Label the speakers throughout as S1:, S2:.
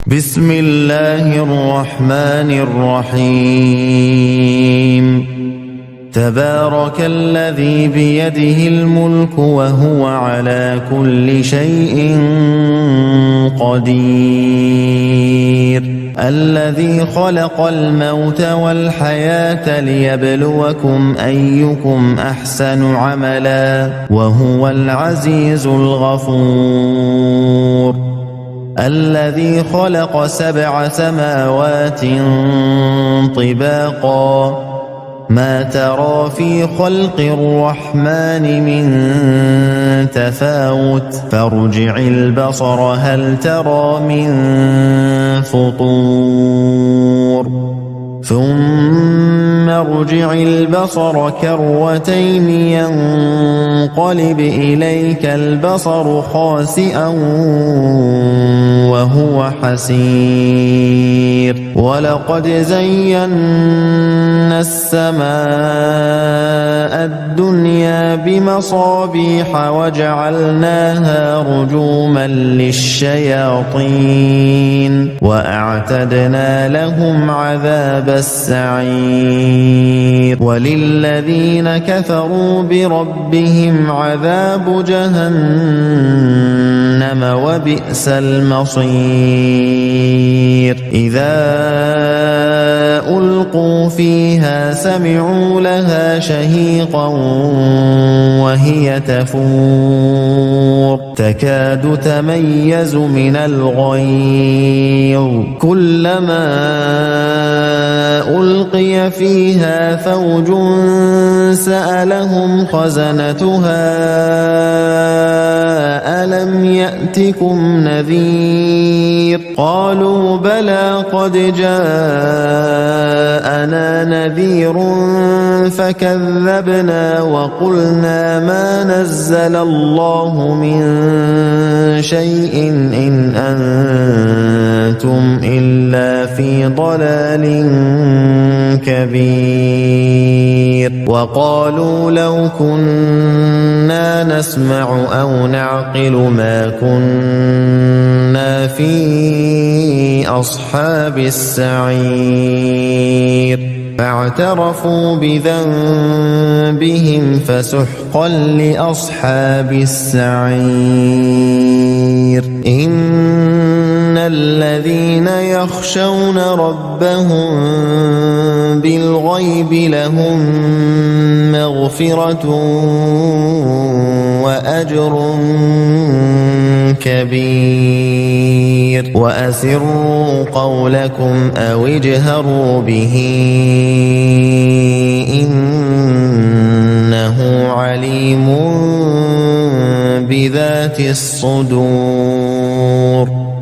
S1: بسم الله الرحمن الرحيم تبارك الذي بيده الملك وهو على كل شيء قدير الذي خلق الموت والحياة ليبلوكم أيكم أحسن عملا وهو العزيز الغفور الذي خلق 7 سماوات طباقا ما ترى في خلق الرحمن من تفاوت فارجع البصر هل ترى من فطور ثم ارجع البصر كرتين ينقلب إليك البصر خاسئا وهو حسير ولقد زينا السماء الدنيا بمصابيح وجعلناها رجوما للشياطين وأعتدنا لهم عذاب السعير وللذين كفروا بربهم عذاب جهنم وبئس المصير إذا ألقوا فيها سمعوا لها شهيقا وهي تفور تكاد تميز من الغيظ كلما ألقي فيها فوج سألهم خزنتها ألم يأتكم نذير قالوا بلى قد جاءنا نذير فكذبنا وقلنا ما نزل الله من شيء إن أنتم إلا في ضلال كبير وقالوا لو كنا نسمع أو نعقل ما كنا في أصحاب السعير فاعترفوا بذنبهم فسحقا لأصحاب السعير إن الذين يخشون ربهم بالغيب لهم مغفرة وأجر كبير وأسروا قولكم أو اجهروا به إنه عليم بذات الصدور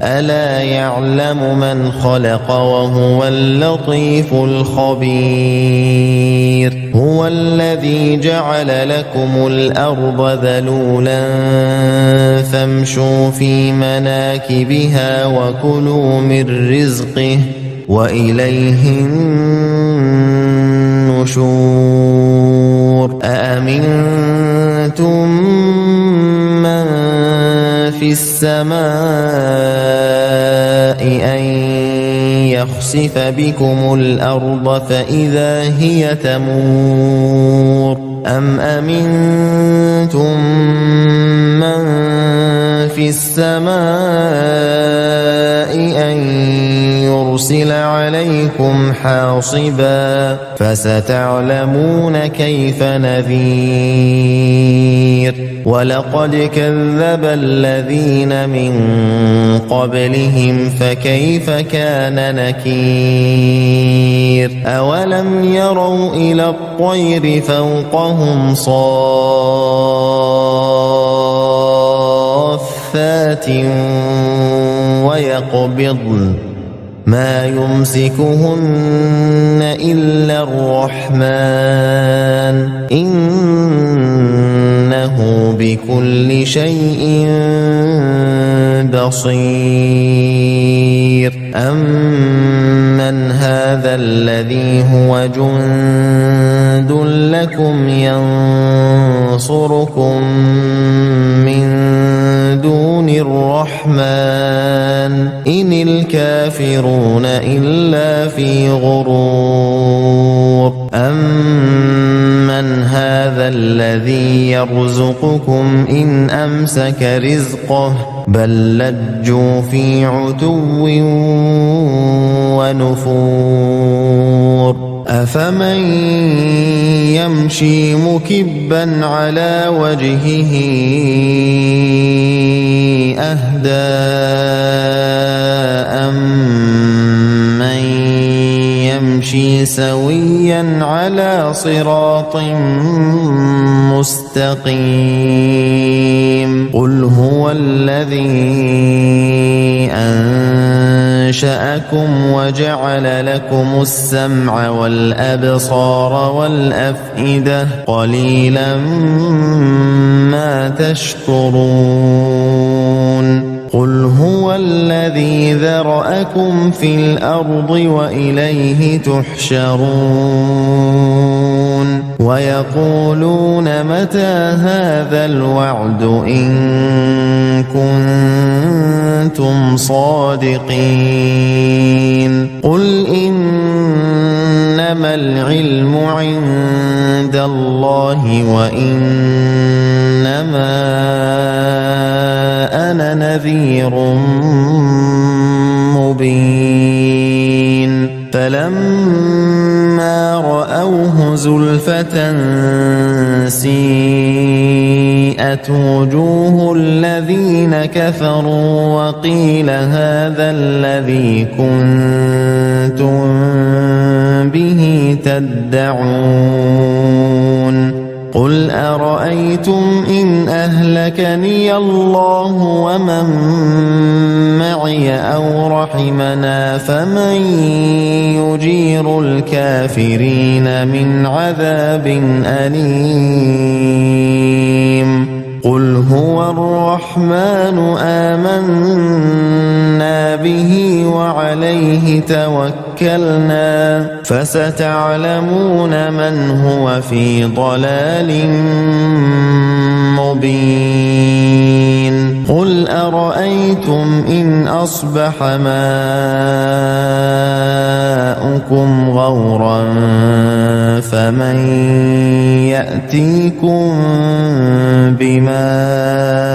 S1: ألا يعلم من خلق وهو اللطيف الخبير هو الذي جعل لكم الأرض ذلولا فامشوا في مناكبها وكلوا من رزقه وإليه النشور أأمنتم من في السماء أن يخسف بكم الأرض فإذا هي تمور أم أمنتم من في السماء أن يرسل عليكم حاصبا فستعلمون كيف نذير ولقد كذب الذين من قبلهم فكيف كان نكير أولم يروا إلى الطير فوقهم صافات ويقبضن ما يمسكهن إلا الرحمن إنه بكل شيء بصير أمن هذا الذي هو جند لكم ينصركم من دون الرحمن إن الكافرون إلا في غرور أمن هذا الذي يرزقكم إن أمسك رزقه بل لجوا في عتو ونفور أفمن يمشي مكبا على وجهه أهدى أمن يمشي سويا على صراط مستقيم قل هو الذي أنشأكم وجعل لكم السمع والأبصار والأفئدة قليلا ما تشكرون قل هو الذي ذرأكم في الأرض وإليه تحشرون ويقولون متى هذا الوعد إن كنتم صادقين قل إنما العلم عند الله وإنما أنا نذير مبين فلما رأوه زلفة سيئت وجوه الذين كفروا وقيل هذا الذي كنتم به تدعون قل أرأيتم إن أهلكني الله ومن معي أو رحمنا فمن يجير الكافرين من عذاب أليم قل هو الرحمن آمنا به وعليه توكلنا فستعلمون من هو في ضلال مبين قل أرأيتم إن أصبح ماؤكم غورا فمن يأتيكم بماء